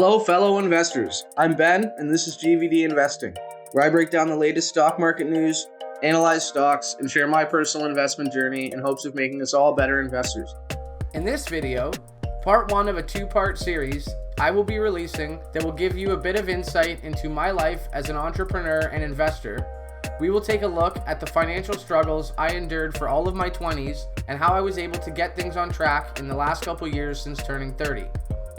Hello, fellow investors. I'm Ben, and this is GVD Investing, where I break down the latest stock market news, analyze stocks, and share my personal investment journey in hopes of making us all better investors. In this video, part one of a two-part series I will be releasing that will give you a bit of insight into my life as an entrepreneur and investor. We will take a look at the financial struggles I endured for all of my 20s and how I was able to get things on track in the last couple years since turning 30.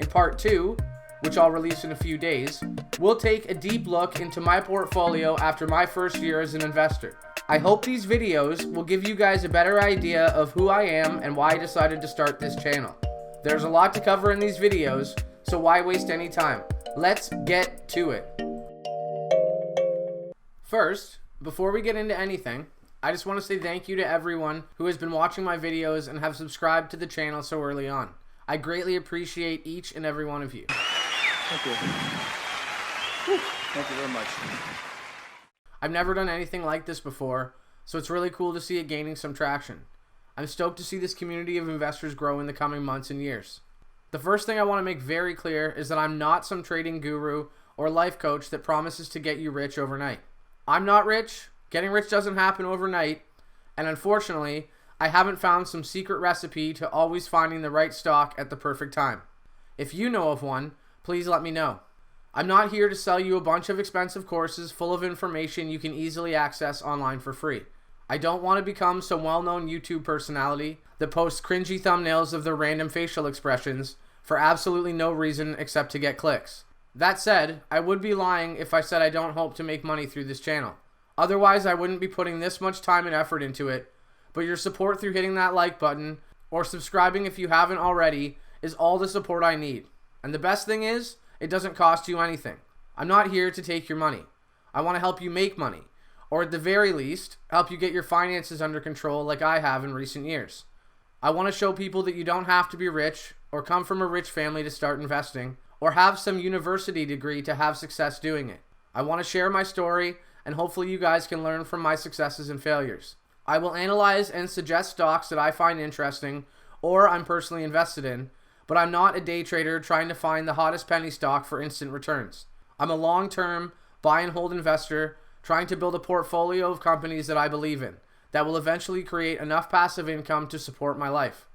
In part two, which I'll release in a few days, we'll take a deep look into my portfolio after my first year as an investor. I hope these videos will give you guys a better idea of who I am and why I decided to start this channel. There's a lot to cover in these videos, so why waste any time? Let's get to it. First, before we get into anything, I just want to say thank you to everyone who has been watching my videos and have subscribed to the channel so early on. I greatly appreciate each and every one of you. Thank you. Thank you very much. I've never done anything like this before, so it's really cool to see it gaining some traction. I'm stoked to see this community of investors grow in the coming months and years. The first thing I want to make very clear is that I'm not some trading guru or life coach that promises to get you rich overnight. I'm not rich, getting rich doesn't happen overnight, and unfortunately, I haven't found some secret recipe to always finding the right stock at the perfect time. If you know of one, please let me know. I'm not here to sell you a bunch of expensive courses full of information you can easily access online for free. I don't want to become some well-known YouTube personality that posts cringy thumbnails of their random facial expressions for absolutely no reason except to get clicks. That said, I would be lying if I said I don't hope to make money through this channel. Otherwise, I wouldn't be putting this much time and effort into it, but your support through hitting that like button or subscribing if you haven't already is all the support I need. And the best thing is, it doesn't cost you anything. I'm not here to take your money. I want to help you make money, or at the very least, help you get your finances under control like I have in recent years. I want to show people that you don't have to be rich, or come from a rich family to start investing, or have some university degree to have success doing it. I want to share my story, and hopefully you guys can learn from my successes and failures. I will analyze and suggest stocks that I find interesting, or I'm personally invested in, but I'm not a day trader trying to find the hottest penny stock for instant returns. I'm a long-term, buy and hold investor trying to build a portfolio of companies that I believe in, that will eventually create enough passive income to support my life.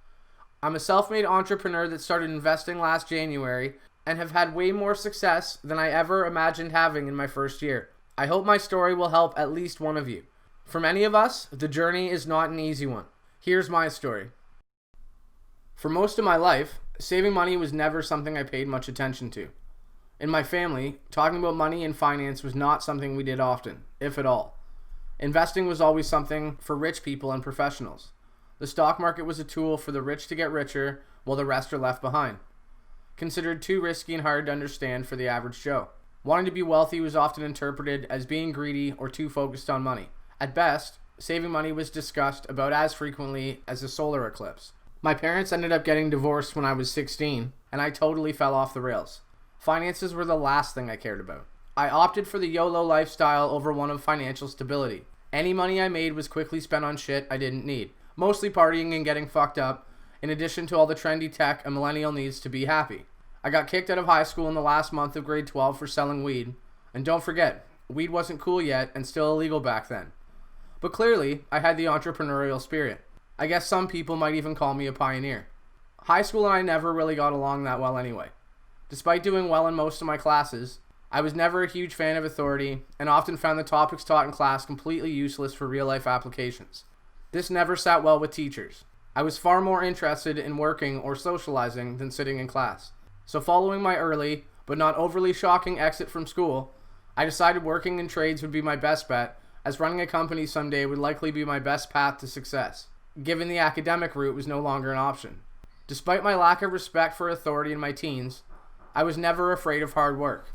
I'm a self-made entrepreneur that started investing last January and have had way more success than I ever imagined having in my first year. I hope my story will help at least one of you. For many of us, the journey is not an easy one. Here's my story. For most of my life, saving money was never something I paid much attention to. In my family, talking about money and finance was not something we did often, if at all. Investing was always something for rich people and professionals. The stock market was a tool for the rich to get richer while the rest are left behind. Considered too risky and hard to understand for the average Joe. Wanting to be wealthy was often interpreted as being greedy or too focused on money. At best, saving money was discussed about as frequently as a solar eclipse. My parents ended up getting divorced when I was 16, and I totally fell off the rails. Finances were the last thing I cared about. I opted for the YOLO lifestyle over one of financial stability. Any money I made was quickly spent on shit I didn't need, mostly partying and getting fucked up, in addition to all the trendy tech a millennial needs to be happy. I got kicked out of high school in the last month of grade 12 for selling weed, and don't forget, weed wasn't cool yet and still illegal back then. But clearly, I had the entrepreneurial spirit. I guess some people might even call me a pioneer. High school and I never really got along that well anyway. Despite doing well in most of my classes, I was never a huge fan of authority and often found the topics taught in class completely useless for real-life applications. This never sat well with teachers. I was far more interested in working or socializing than sitting in class. So following my early, but not overly shocking exit from school, I decided working in trades would be my best bet, as running a company someday would likely be my best path to success, given the academic route was no longer an option. Despite my lack of respect for authority in my teens, I was never afraid of hard work.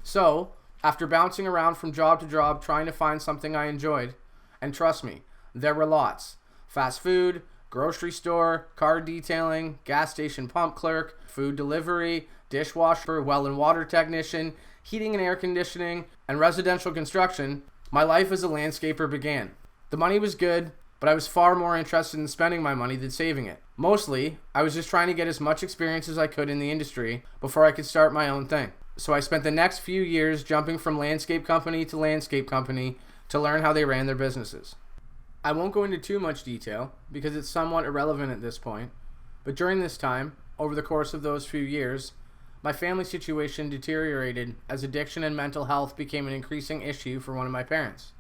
So, after bouncing around from job to job trying to find something I enjoyed, and trust me, there were lots. Fast food, grocery store, car detailing, gas station pump clerk, food delivery, dishwasher, well and water technician, heating and air conditioning, and residential construction, my life as a landscaper began. The money was good, but but I was far more interested in spending my money than saving it. Mostly, I was just trying to get as much experience as I could in the industry before I could start my own thing. So I spent the next few years jumping from landscape company to landscape company to learn how they ran their businesses. I won't go into too much detail because it's somewhat irrelevant at this point, but during this time, over the course of those few years, my family situation deteriorated as addiction and mental health became an increasing issue for one of my parents.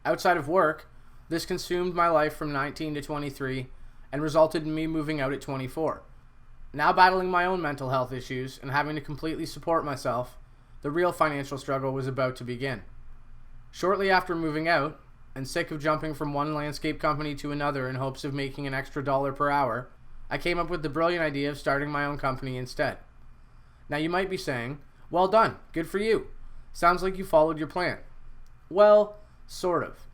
Outside of work, this consumed my life from 19 to 23 and resulted in me moving out at 24. Now battling my own mental health issues and having to completely support myself, the real financial struggle was about to begin. Shortly after moving out, and sick of jumping from one landscape company to another in hopes of making an extra dollar per hour, I came up with the brilliant idea of starting my own company instead. Now you might be saying, well done, good for you. Sounds like you followed your plan. Well, sort of.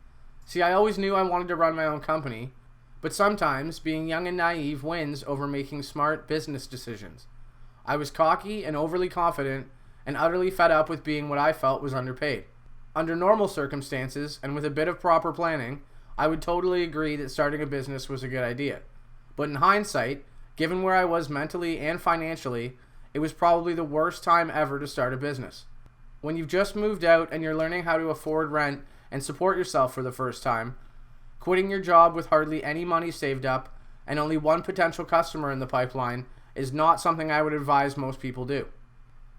See, I always knew I wanted to run my own company, but sometimes being young and naive wins over making smart business decisions. I was cocky and overly confident and utterly fed up with being what I felt was underpaid. Under normal circumstances and with a bit of proper planning, I would totally agree that starting a business was a good idea. But in hindsight, given where I was mentally and financially, it was probably the worst time ever to start a business. When you've just moved out and you're learning how to afford rent and support yourself for the first time, quitting your job with hardly any money saved up and only one potential customer in the pipeline is not something I would advise most people do.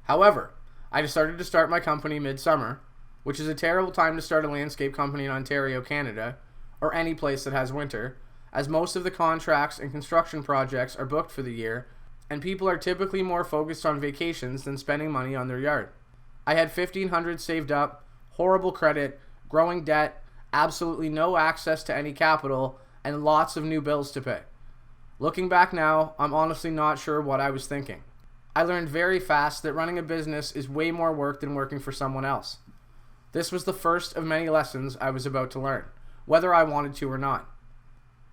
However, I decided to start my company mid-summer, which is a terrible time to start a landscape company in Ontario, Canada, or any place that has winter, as most of the contracts and construction projects are booked for the year, and people are typically more focused on vacations than spending money on their yard. I had $1,500 saved up, horrible credit, growing debt, absolutely no access to any capital, and lots of new bills to pay. Looking back now, I'm honestly not sure what I was thinking. I learned very fast that running a business is way more work than working for someone else. This was the first of many lessons I was about to learn, whether I wanted to or not.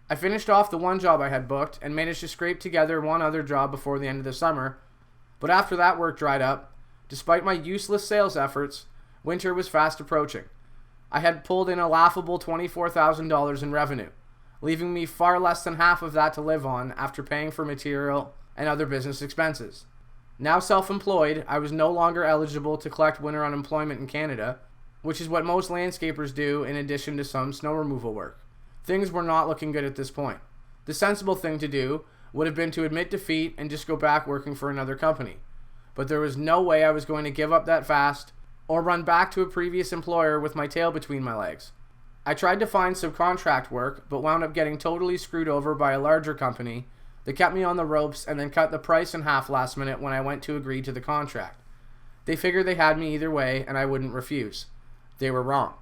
I finished off the one job I had booked and managed to scrape together one other job before the end of the summer, but after that work dried up, despite my useless sales efforts, winter was fast approaching. I had pulled in a laughable $24,000 in revenue, leaving me far less than half of that to live on after paying for material and other business expenses. Now self-employed, I was no longer eligible to collect winter unemployment in Canada, which is what most landscapers do in addition to some snow removal work. Things were not looking good at this point. The sensible thing to do would have been to admit defeat and just go back working for another company. But there was no way I was going to give up that fast or run back to a previous employer with my tail between my legs. I tried to find subcontract work, but wound up getting totally screwed over by a larger company that kept me on the ropes and then cut the price in half last minute when I went to agree to the contract. They figured they had me either way and I wouldn't refuse. They were wrong.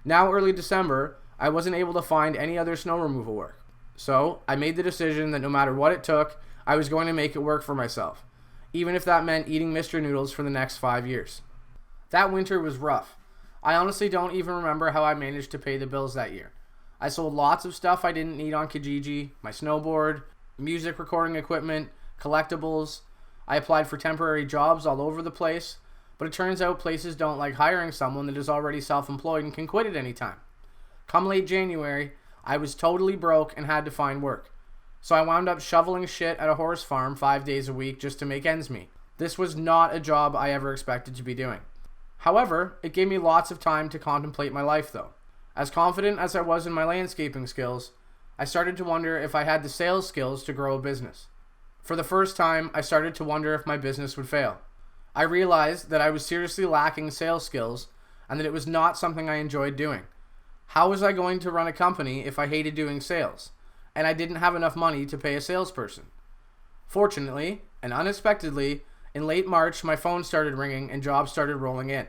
Now early December, I wasn't able to find any other snow removal work. So I made the decision that no matter what it took, I was going to make it work for myself, even if that meant eating Mr. Noodles for the next 5 years. That winter was rough. I honestly don't even remember how I managed to pay the bills that year. I sold lots of stuff I didn't need on Kijiji, my snowboard, music recording equipment, collectibles. I applied for temporary jobs all over the place, but it turns out places don't like hiring someone that is already self-employed and can quit at any time. Come late January, I was totally broke and had to find work. So I wound up shoveling shit at a horse farm 5 days a week just to make ends meet. This was not a job I ever expected to be doing. However, it gave me lots of time to contemplate my life though. As confident as I was in my landscaping skills, I started to wonder if I had the sales skills to grow a business. For the first time, I started to wonder if my business would fail. I realized that I was seriously lacking sales skills and that it was not something I enjoyed doing. How was I going to run a company if I hated doing sales and I didn't have enough money to pay a salesperson? Fortunately, and unexpectedly, in late March, my phone started ringing and jobs started rolling in.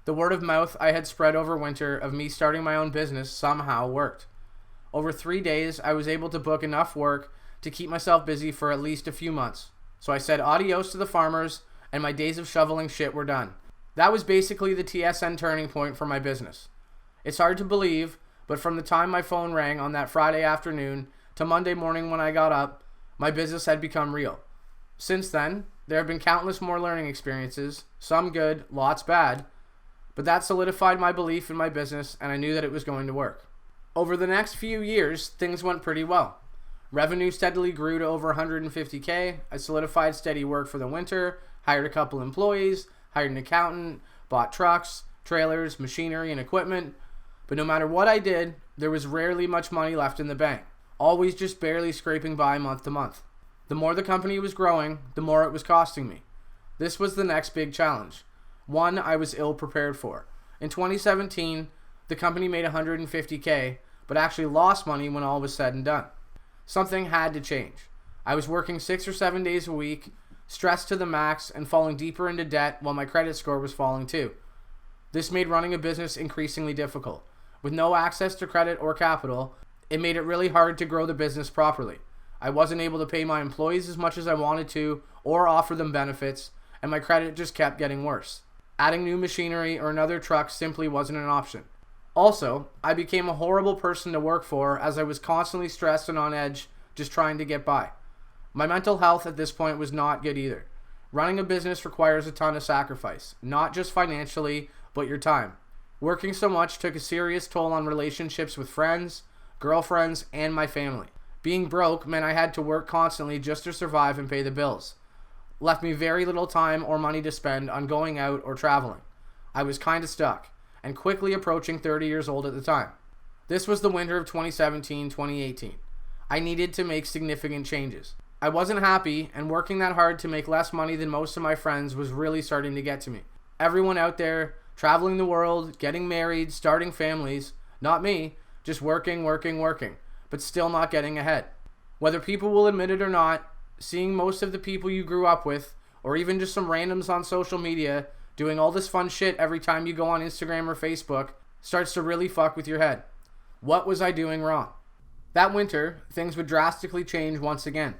The word of mouth I had spread over winter of me starting my own business somehow worked. Over 3 days, I was able to book enough work to keep myself busy for at least a few months. So I said adios to the farmers and my days of shoveling shit were done. That was basically the TSN turning point for my business. It's hard to believe, but from the time my phone rang on that Friday afternoon to Monday morning when I got up, my business had become real. Since then, there have been countless more learning experiences, some good, lots bad, but that solidified my belief in my business and I knew that it was going to work. Over the next few years, things went pretty well. Revenue steadily grew to over 150K. I solidified steady work for the winter, hired a couple employees, hired an accountant, bought trucks, trailers, machinery, and equipment. But no matter what I did, there was rarely much money left in the bank, always just barely scraping by month to month. The more the company was growing, the more it was costing me. This was the next big challenge, one I was ill prepared for. In 2017, the company made 150K, but actually lost money when all was said and done. Something had to change. I was working 6 or 7 days a week, stressed to the max, and falling deeper into debt while my credit score was falling too. This made running a business increasingly difficult. With no access to credit or capital, it made it really hard to grow the business properly. I wasn't able to pay my employees as much as I wanted to or offer them benefits, and my credit just kept getting worse. Adding new machinery or another truck simply wasn't an option. Also, I became a horrible person to work for as I was constantly stressed and on edge just trying to get by. My mental health at this point was not good either. Running a business requires a ton of sacrifice, not just financially, but your time. Working so much took a serious toll on relationships with friends, girlfriends, and my family. Being broke meant I had to work constantly just to survive and pay the bills. Left me very little time or money to spend on going out or traveling. I was kinda stuck, and quickly approaching 30 years old at the time. This was the winter of 2017-2018. I needed to make significant changes. I wasn't happy, and working that hard to make less money than most of my friends was really starting to get to me. Everyone out there, traveling the world, getting married, starting families. Not me, just working, but still not getting ahead. Whether people will admit it or not, seeing most of the people you grew up with, or even just some randoms on social media, doing all this fun shit every time you go on Instagram or Facebook, starts to really fuck with your head. What was I doing wrong? That winter, things would drastically change once again.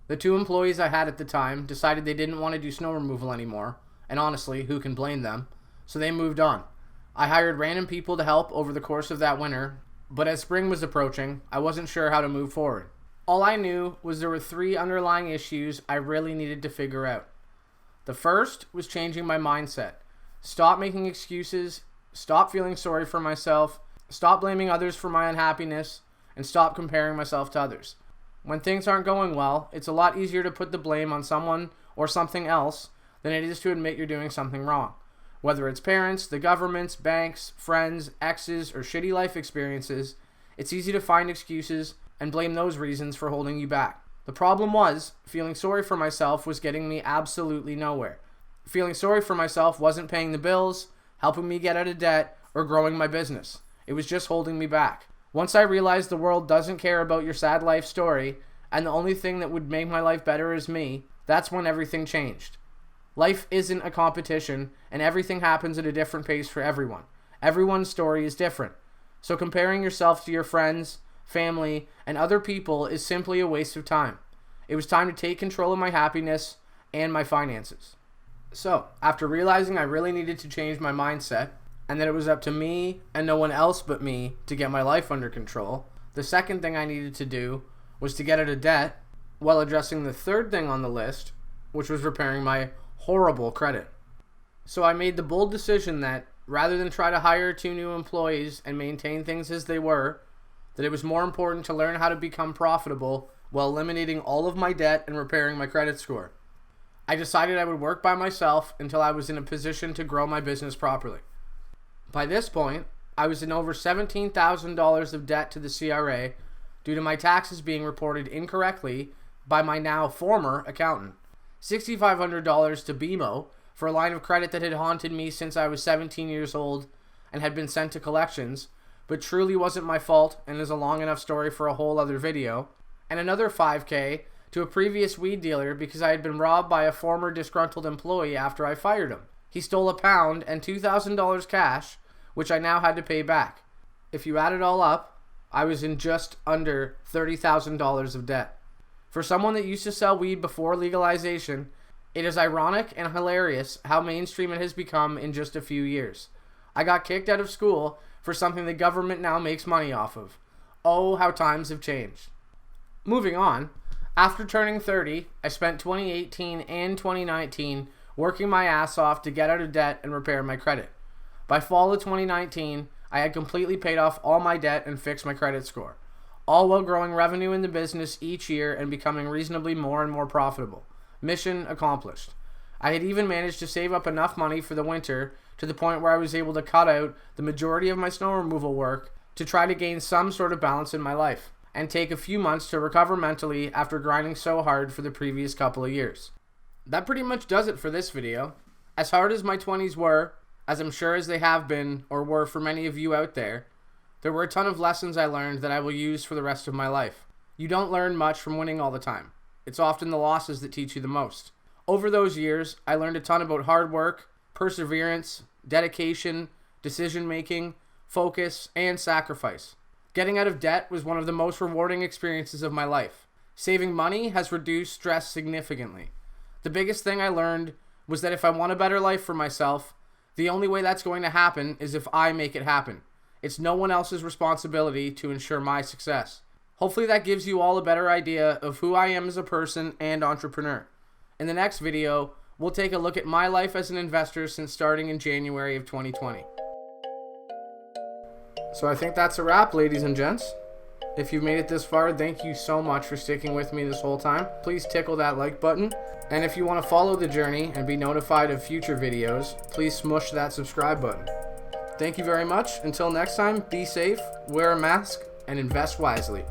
The 2 employees I had at the time decided they didn't want to do snow removal anymore, and honestly, who can blame them? So they moved on. I hired random people to help over the course of that winter, but as spring was approaching, I wasn't sure how to move forward. All I knew was there were 3 underlying issues I really needed to figure out. The first was changing my mindset. Stop making excuses, stop feeling sorry for myself, stop blaming others for my unhappiness, and stop comparing myself to others. When things aren't going well, it's a lot easier to put the blame on someone or something else than it is to admit you're doing something wrong. Whether it's parents, the governments, banks, friends, exes, or shitty life experiences, it's easy to find excuses and blame those reasons for holding you back. The problem was, feeling sorry for myself was getting me absolutely nowhere. Feeling sorry for myself wasn't paying the bills, helping me get out of debt, or growing my business. It was just holding me back. Once I realized the world doesn't care about your sad life story, and the only thing that would make my life better is me, that's when everything changed. Life isn't a competition, and everything happens at a different pace for everyone. Everyone's story is different. So comparing yourself to your friends, family, and other people is simply a waste of time. It was time to take control of my happiness and my finances. So, after realizing I really needed to change my mindset, and that it was up to me and no one else but me to get my life under control, the second thing I needed to do was to get out of debt while addressing the third thing on the list, which was repairing my horrible credit. So I made the bold decision that, rather than try to hire 2 new employees and maintain things as they were, that it was more important to learn how to become profitable while eliminating all of my debt and repairing my credit score. I decided I would work by myself until I was in a position to grow my business properly. By this point, I was in over $17,000 of debt to the CRA due to my taxes being reported incorrectly by my now former accountant. $6,500 to BMO for a line of credit that had haunted me since I was 17 years old and had been sent to collections, but truly wasn't my fault and is a long enough story for a whole other video, and another $5,000 to a previous weed dealer because I had been robbed by a former disgruntled employee after I fired him. He stole £1 and $2,000 cash, which I now had to pay back. If you add it all up, I was in just under $30,000 of debt. For someone that used to sell weed before legalization, it is ironic and hilarious how mainstream it has become in just a few years. I got kicked out of school for something the government now makes money off of. Oh, how times have changed. Moving on, after turning 30, I spent 2018 and 2019 working my ass off to get out of debt and repair my credit. By fall of 2019, I had completely paid off all my debt and fixed my credit score, all while growing revenue in the business each year and becoming reasonably more and more profitable. Mission accomplished. I had even managed to save up enough money for the winter to the point where I was able to cut out the majority of my snow removal work to try to gain some sort of balance in my life and take a few months to recover mentally after grinding so hard for the previous couple of years. That pretty much does it for this video. As hard as my 20s were, as I'm sure as they have been or were for many of you out there were a ton of lessons I learned that I will use for the rest of my life. You don't learn much from winning all the time. It's often the losses that teach you the most. Over those years, I learned a ton about hard work, perseverance, dedication, decision making, focus, and sacrifice. Getting out of debt was one of the most rewarding experiences of my life. Saving money has reduced stress significantly. The biggest thing I learned was that if I want a better life for myself, the only way that's going to happen is if I make it happen. It's no one else's responsibility to ensure my success. Hopefully that gives you all a better idea of who I am as a person and entrepreneur. In the next video, we'll take a look at my life as an investor since starting in January of 2020. So I think that's a wrap, ladies and gents. If you've made it this far, thank you so much for sticking with me this whole time. Please tickle that like button. And if you want to follow the journey and be notified of future videos, please smush that subscribe button. Thank you very much. Until next time, be safe, wear a mask, and invest wisely.